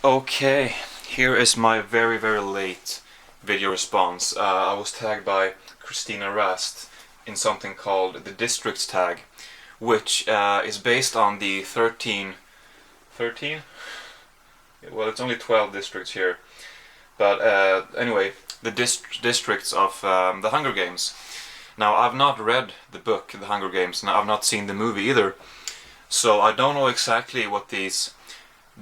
Okay, here is my very late video response. I was tagged by Christina Rast in something called the Districts tag, which is based on the 13? Well, it's only 12 districts here. But anyway, the districts of the Hunger Games. Now, I've not read the book, The Hunger Games, and I've not seen the movie either. So I don't know exactly what these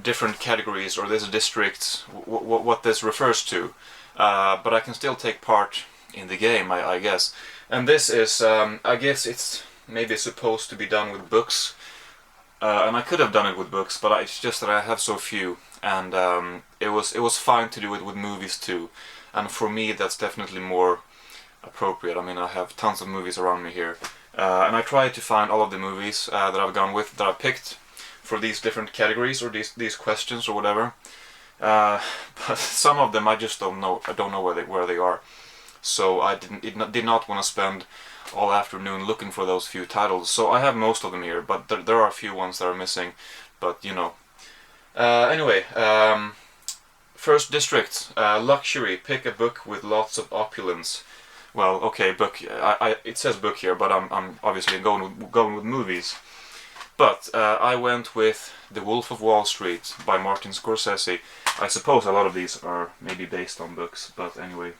different categories or this district, what this refers to. But I can still take part in the game, I guess. And this is, I guess it's maybe supposed to be done with books. And I could have done it with books, but it's just that I have so few. And it was fine to do it with movies too. And for me, that's definitely more appropriate. I mean, I have tons of movies around me here. And I tried to find all of the movies that I've gone with, that I picked for these different categories or these questions or whatever. But some of them I just don't know. I don't know where they are. So I did not want to spend all afternoon looking for those few titles. So I have most of them here, but there are a few ones that are missing. But you know. Anyway, first district, luxury. Pick a book with lots of opulence. Well, okay, book. It says book here, but I'm obviously going with movies. But I went with The Wolf of Wall Street by Martin Scorsese. I suppose a lot of these are maybe based on books, but anyway,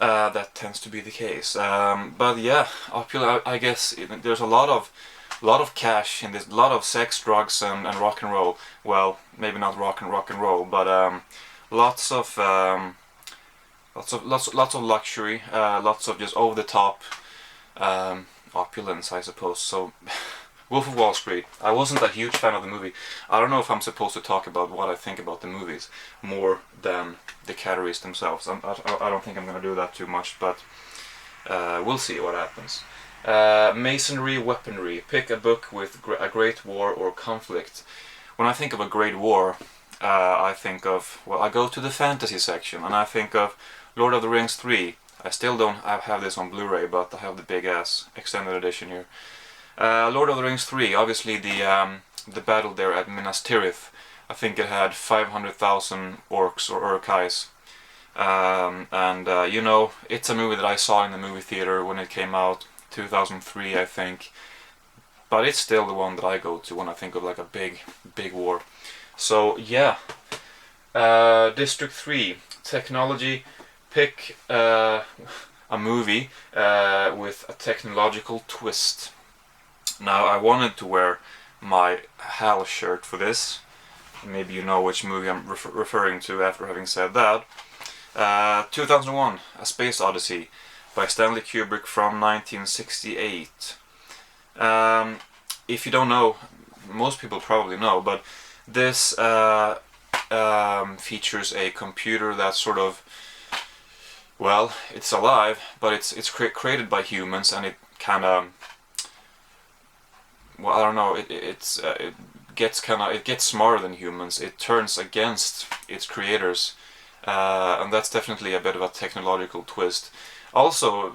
that tends to be the case. But yeah, I guess there's a lot of cash in this, a lot of sex, drugs, and rock and roll. Well, maybe not rock and roll, but lots of luxury, lots of just over the top opulence, I suppose. So. Wolf of Wall Street. I wasn't a huge fan of the movie. I don't know if I'm supposed to talk about what I think about the movies more than the categories themselves. I don't think I'm going to do that too much, but we'll see what happens. Masonry, weaponry. Pick a book with a great war or conflict. When I think of a great war, I think of, well, I go to the fantasy section and I think of Lord of the Rings 3. I still don't have this on Blu-ray, but I have the big ass extended edition here. Lord of the Rings 3, obviously the battle there at Minas Tirith. I think it had 500,000 orcs or urukais. You know, it's a movie that I saw in the movie theater when it came out, 2003 I think. But it's still the one that I go to when I think of like a big war. So yeah, District 3, technology. Pick a movie with a technological twist. Now, I wanted to wear my HAL shirt for this. Maybe you know which movie I'm referring to after having said that. 2001, A Space Odyssey by Stanley Kubrick from 1968. If you don't know, most people probably know, but this features a computer that's sort of, well, it's alive, but it's created by humans, and it kind of, well, I don't know. It gets smarter than humans. It turns against its creators, and that's definitely a bit of a technological twist. Also,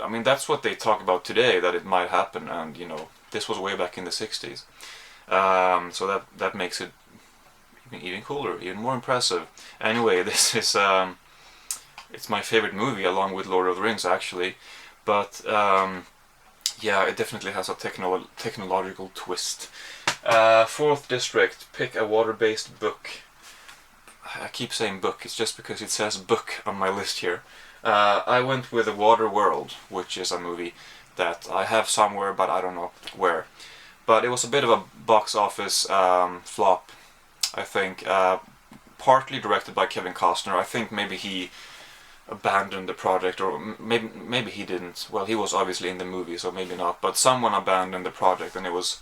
I mean, that's what they talk about today, that it might happen, and you know, this was way back in the 60s. So that makes it even cooler, even more impressive. Anyway, this is it's my favorite movie along with Lord of the Rings, actually, but. Yeah, it definitely has a technological twist. Fourth district, pick a water-based book. I keep saying book, it's just because it says book on my list here. I went with The Water World, which is a movie that I have somewhere, but I don't know where. But it was a bit of a box office flop, I think. Partly directed by Kevin Costner. I think maybe he abandoned the project, or maybe he didn't. Well, he was obviously in the movie, so maybe not, but someone abandoned the project, and it was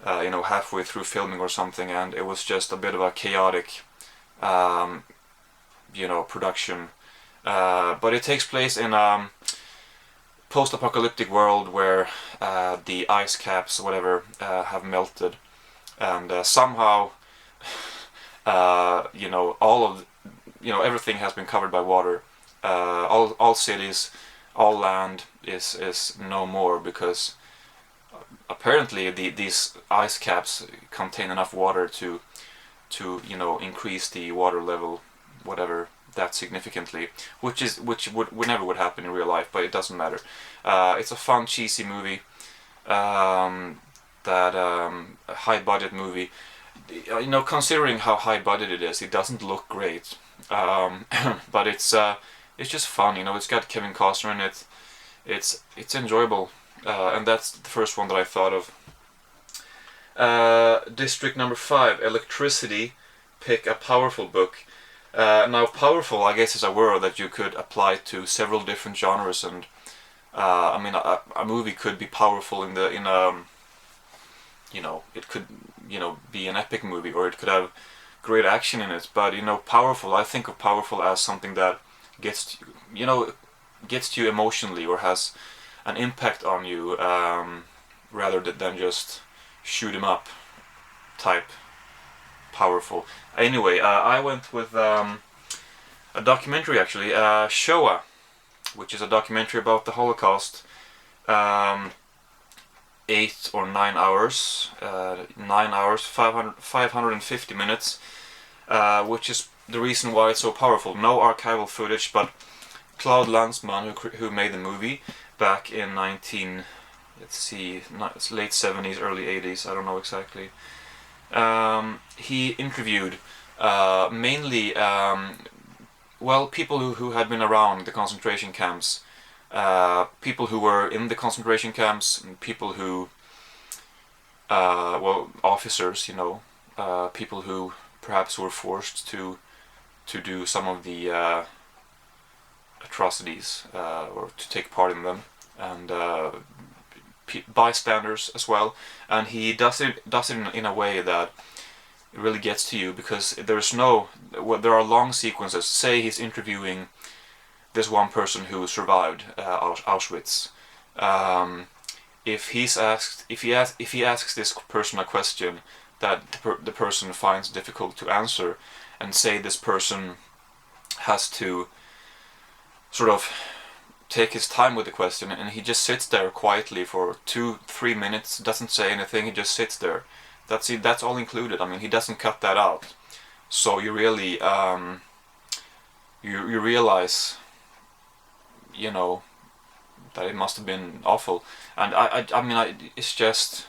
you know, halfway through filming or something, and it was just a bit of a chaotic you know, production, but it takes place in a post-apocalyptic world where the ice caps, whatever, have melted, and somehow you know, everything has been covered by water. All cities, all land is no more, because apparently these ice caps contain enough water to to, you know, increase the water level, whatever, that significantly, which would never would happen in real life, but it doesn't matter. It's a fun, cheesy movie, that a high budget movie. You know, considering how high budget it is, it doesn't look great, but it's just fun. You know, it's got Kevin Costner in it. It's enjoyable, and that's the first one that I thought of. District number 5, Electricity. Pick a powerful book. Now, powerful, I guess, is a word that you could apply to several different genres, and I mean, a movie could be powerful in you know, it could, you know, be an epic movie, or it could have great action in it. But, you know, powerful, I think of powerful as something that gets to, you know, gets to you emotionally, or has an impact on you, rather than just shoot 'em up type powerful. Anyway, I went with a documentary, actually, Shoah, which is a documentary about the Holocaust. 8 or 9 hours, 9 hours, 550 minutes, which is the reason why it's so powerful. No archival footage, but Claude Lanzmann, who made the movie back in let's see, it's late 70s, early 80s, I don't know exactly. He interviewed mainly, well, people who had been around the concentration camps, people who were in the concentration camps, and people who, well, officers, you know, people who perhaps were forced to do some of the atrocities, or to take part in them, and bystanders as well. And he does it in a way that it really gets to you, because there are long sequences. Say he's interviewing this one person who survived Auschwitz. If he asks this person a question that the person finds difficult to answer, and say this person has to sort of take his time with the question, and he just sits there quietly for 2-3 minutes, doesn't say anything, he just sits there. That's all included. I mean, he doesn't cut that out. So you really you realize, you know, that it must have been awful. And I mean, it's just,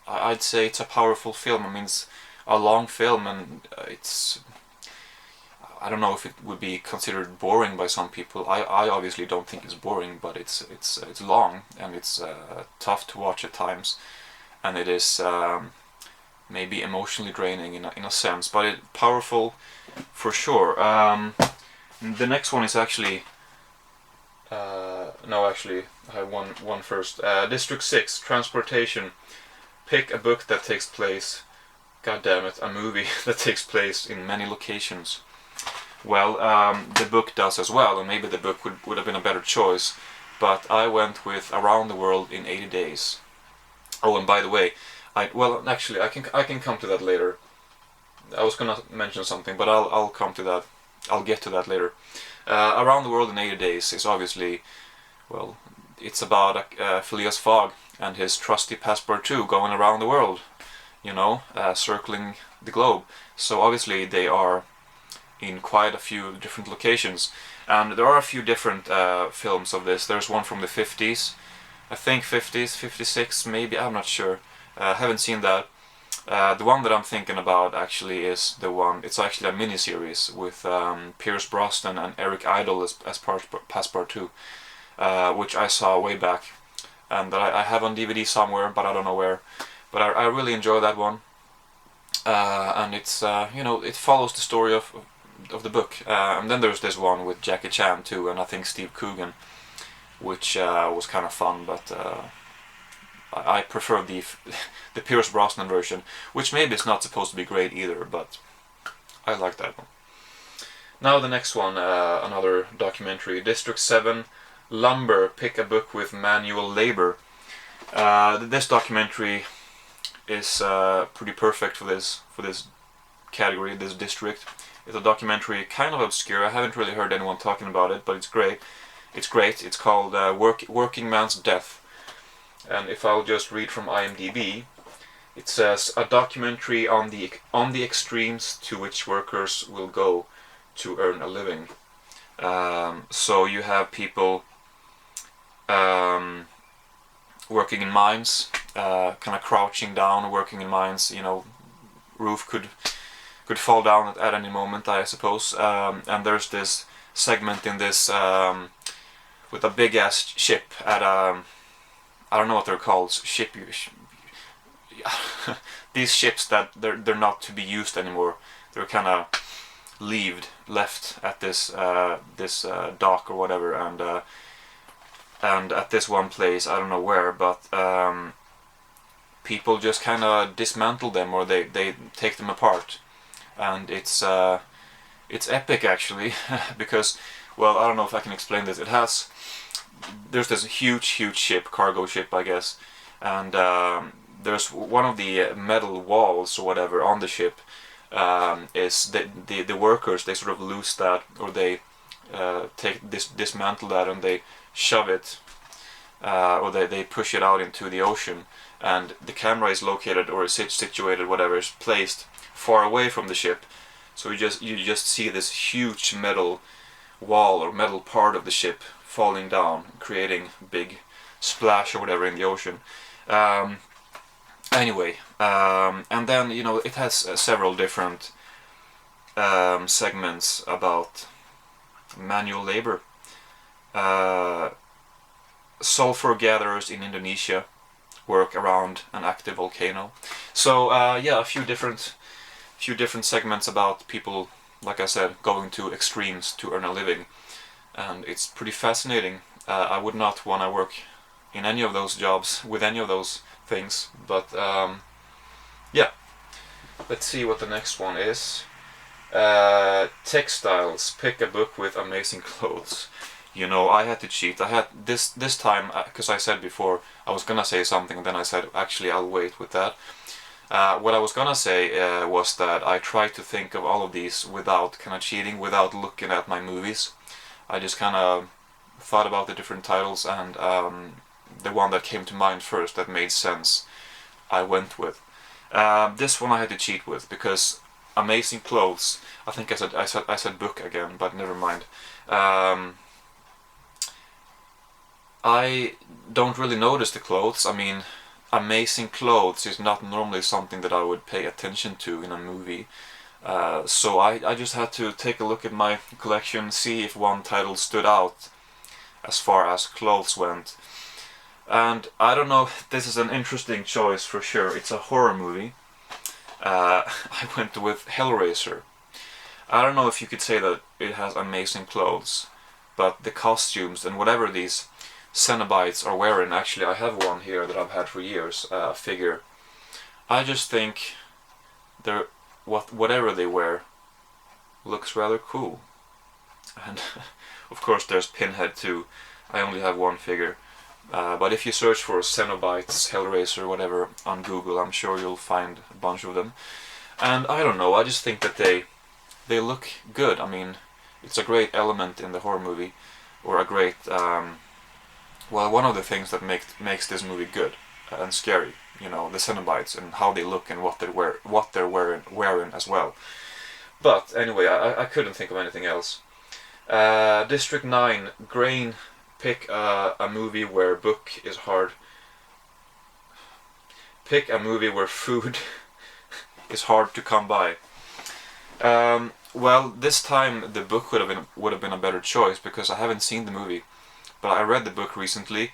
I'd say it's a powerful film. I mean, it's a long film, and I don't know if it would be considered boring by some people. I obviously don't think it's boring, but it's long, and it's tough to watch at times, and it is maybe emotionally draining in a sense, but powerful for sure. The next one is actually no, actually I have one first. District 6, Transportation. Pick a book that takes place, god damn it, a movie that takes place in many locations. Well, the book does as well, and maybe the book would have been a better choice, but I went with Around the World in 80 Days. Oh, and by the way, well, actually, I can come to that later. I was gonna mention something, but I'll come to that. I'll get to that later. Around the World in 80 Days is obviously, well, it's about Phileas Fogg and his trusty Passport 2 going around the world, you know, circling the globe. So obviously they are in quite a few different locations, and there are a few different films of this. There's one from the 50s, I think 50s, 56 maybe, I'm not sure. I haven't seen that. The one that I'm thinking about actually is the one, it's actually a miniseries with Pierce Brosnan and Eric Idle as Passport 2, which I saw way back, and that I have on DVD somewhere, but I don't know where. But I really enjoy that one, and it's you know, it follows the story of the book. And then there's this one with Jackie Chan too, and I think Steve Coogan, which was kind of fun, but I prefer the Pierce Brosnan version, which maybe is not supposed to be great either, but I like that one. Now the next one, another documentary, District 7, Lumber. Pick a book with manual labor. This documentary is pretty perfect for this category, this district. It's a documentary, kind of obscure. I haven't really heard anyone talking about it, but it's great. It's great. It's called Working Man's Death. And if I'll just read from IMDb, It says a documentary on the extremes to which workers will go to earn a living. So you have people working in mines, kind of crouching down, working in mines. You know, roof could fall down at any moment, I suppose. And there's this segment in this with a big ass ship at a, I don't know what they're called, these ships that they're not to be used anymore. They're kind of left at this dock or whatever, and at this one place, I don't know where, but people just kind of dismantle them, or they take them apart, and it's epic actually because, well, I don't know if I can explain this. There's this huge ship, cargo ship, I guess, and there's one of the metal walls or whatever on the ship is the workers, they sort of lose that, or they dismantle that, and they shove it, or they push it out into the ocean, and the camera is located, or is situated, whatever, is placed far away from the ship, so you just see this huge metal wall or metal part of the ship falling down, creating big splash or whatever in the ocean. Anyway, and then, you know, it has several different segments about manual labor. Sulfur gatherers in Indonesia work around an active volcano. So yeah, a few different segments about people, like I said, going to extremes to earn a living, and it's pretty fascinating. I would not want to work in any of those jobs with any of those things, but yeah. Let's see what the next one is. Textiles. Pick a book with amazing clothes. You know, I had to cheat. I had this time, because I said before I was gonna say something, and then I said actually I'll wait with that. What I was gonna say was that I tried to think of all of these without kind of cheating, without looking at my movies. I just kind of thought about the different titles, and the one that came to mind first that made sense I went with. This one I had to cheat with because amazing clothes. I think I said book again, but never mind. I don't really notice the clothes. I mean, amazing clothes is not normally something that I would pay attention to in a movie. So I just had to take a look at my collection, see if one title stood out as far as clothes went. And I don't know, this is an interesting choice for sure. It's a horror movie. I went with Hellraiser. I don't know if you could say that it has amazing clothes, but the costumes and whatever these Cenobites are wearing, actually I have one here that I've had for years, a figure. I just think whatever they wear looks rather cool. And of course there's Pinhead too. I only have one figure. But if you search for Cenobites, Hellraiser, whatever on Google, I'm sure you'll find a bunch of them. And I don't know, I just think that they look good. I mean, it's a great element in the horror movie, or a great, well, one of the things that makes this movie good and scary. You know, the Cenobites and how they look and what they're wearing as well. But anyway, I couldn't think of anything else. District 9, Grain. Pick a movie where book is hard. Pick a movie where food is hard to come by. Well, this time the book would have been a better choice because I haven't seen the movie, but I read the book recently,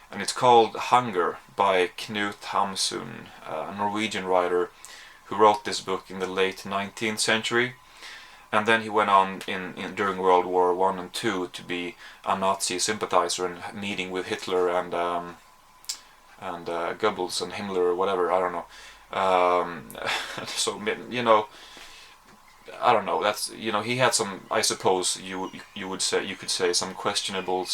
and it's called Hunger by Knut Hamsun, a Norwegian writer who wrote this book in the late 19th century. And then he went on during World War I and II to be a Nazi sympathizer and meeting with Hitler and Goebbels and Himmler or whatever, I don't know. So, you know, I don't know. That's, you know, he had some, I suppose you could say some questionable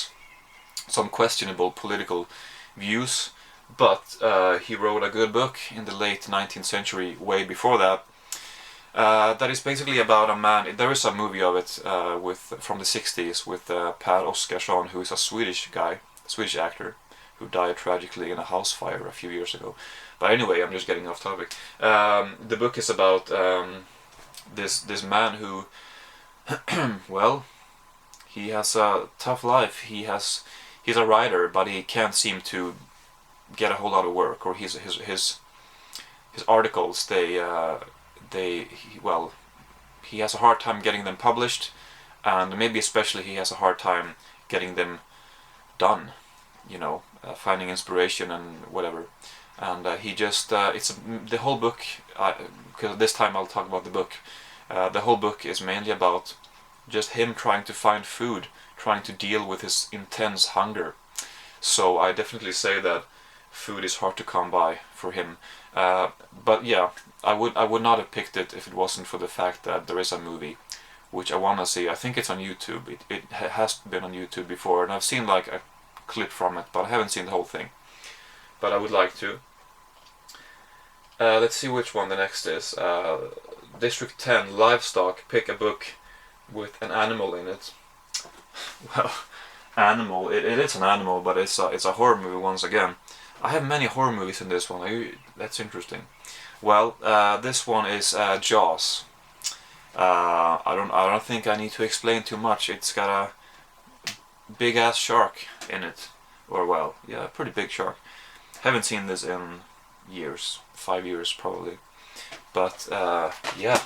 political views, but he wrote a good book in the late 19th century, way before that. That is basically about a man. There is a movie of it from the 60s with Per Oscarsson, who is a Swedish actor, who died tragically in a house fire a few years ago. But anyway, I'm just getting off topic. The book is about this man who, well, he has a tough life. He's a writer, but he can't seem to get a whole lot of work, or his articles, well, he has a hard time getting them published, and maybe especially he has a hard time getting them done, finding inspiration and whatever. And he just, the whole book, because this time I'll talk about the book, the whole book is mainly about just him trying to find food, trying to deal with his intense hunger. So I definitely say that food is hard to come by for him. But yeah, I would not have picked it if it wasn't for the fact that there is a movie, which I want to see. I think it's on YouTube. It has been on YouTube before, and I've seen like a clip from it, but I haven't seen the whole thing. But I would like to. Let's see which one the next is. District 10, Livestock. Pick a book with an animal in it. Well, animal. It is an animal, but it's a horror movie once again. I have many horror movies in this one. That's interesting. Well, this one is Jaws. I don't think I need to explain too much. It's got a big ass shark in it, or well, yeah, a pretty big shark. Haven't seen this in years, 5 years probably. But yeah.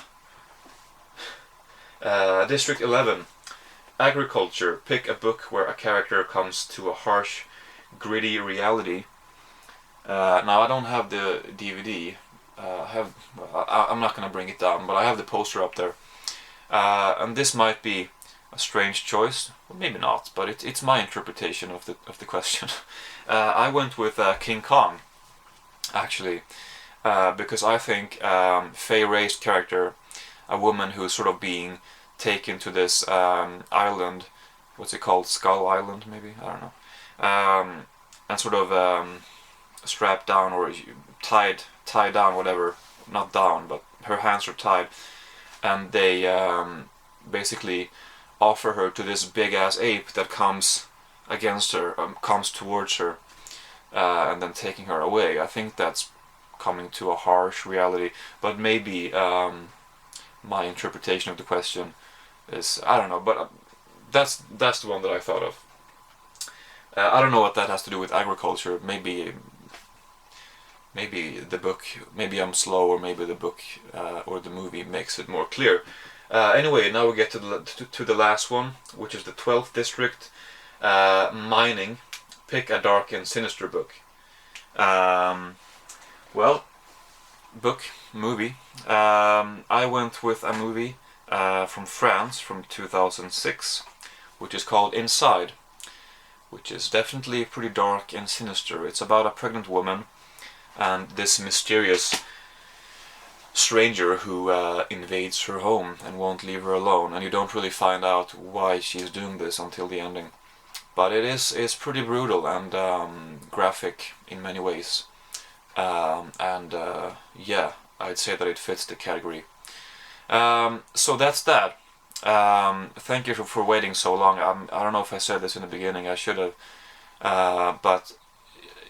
District 11, Agriculture. Pick a book where a character comes to a harsh, gritty reality. Now I don't have the DVD. I'm not gonna bring it down, but I have the poster up there. And this might be a strange choice, well, maybe not, but it's my interpretation of the question. I went with King Kong, actually, because I think Fay Wray's character, a woman who is sort of being taken to this island, what's it called, Skull Island maybe, I don't know, and sort of strapped down or tied down, whatever, not down, but her hands are tied, and they basically offer her to this big ass ape that comes against her, comes towards her, and then taking her away. I think that's coming to a harsh reality, but maybe my interpretation of the question is, I don't know, but that's the one that I thought of. I don't know what that has to do with agriculture. Maybe the book, maybe I'm slow, or maybe the book or the movie makes it more clear. Anyway, now we get to the last one, which is the 12th district, mining. Pick a dark and sinister book. Well, book, movie. I went with a movie from France from 2006, which is called Inside, which is definitely pretty dark and sinister. It's about a pregnant woman and this mysterious stranger who invades her home and won't leave her alone, and you don't really find out why she's doing this until the ending. But it's pretty brutal and graphic in many ways, and yeah, I'd say that it fits the category. So that's that. Thank you for waiting so long. I don't know if I said this in the beginning, I should have, but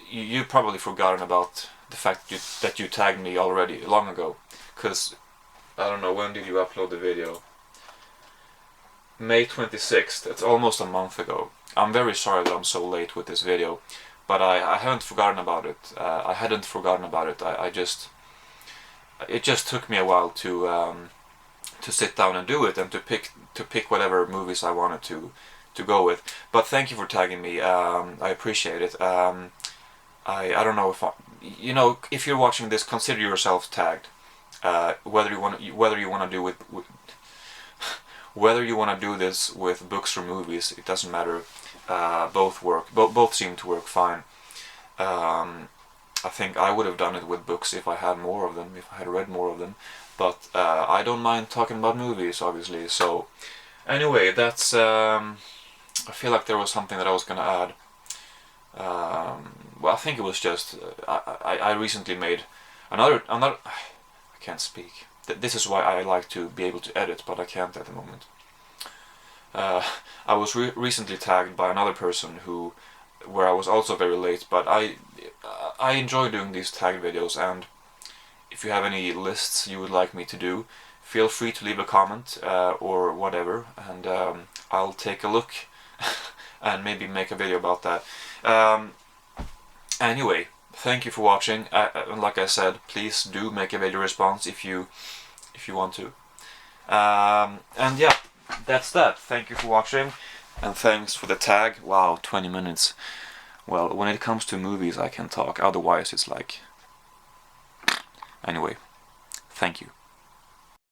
you've probably forgotten about the fact that you tagged me already long ago, because I don't know, when did you upload the video? May 26th, that's almost a month ago. I'm very sorry that I'm so late with this video, but I haven't forgotten about it. I hadn't forgotten about it. It just took me a while to sit down and do it, and to pick whatever movies I wanted to go with. But thank you for tagging me. I appreciate it. I don't know if if you're watching this, consider yourself tagged. Whether you want to do whether you want to do this with books or movies, it doesn't matter. Both work. Both seem to work fine. I think I would have done it with books if I had more of them, if I had read more of them. But I don't mind talking about movies, obviously. So anyway, that's. I feel like there was something that I was gonna add. Well, I think it was just I recently made another. I can't speak. This is why I like to be able to edit, but I can't at the moment. I was recently tagged by another person who where I was also very late, but I enjoy doing these tag videos, and if you have any lists you would like me to do, feel free to leave a comment or whatever, and I'll take a look and maybe make a video about that. Anyway, thank you for watching. Like I said, please do make a video response if you want to. And yeah, that's that. Thank you for watching, and thanks for the tag. Wow, 20 minutes. Well, when it comes to movies I can talk, otherwise it's like... Anyway, thank you.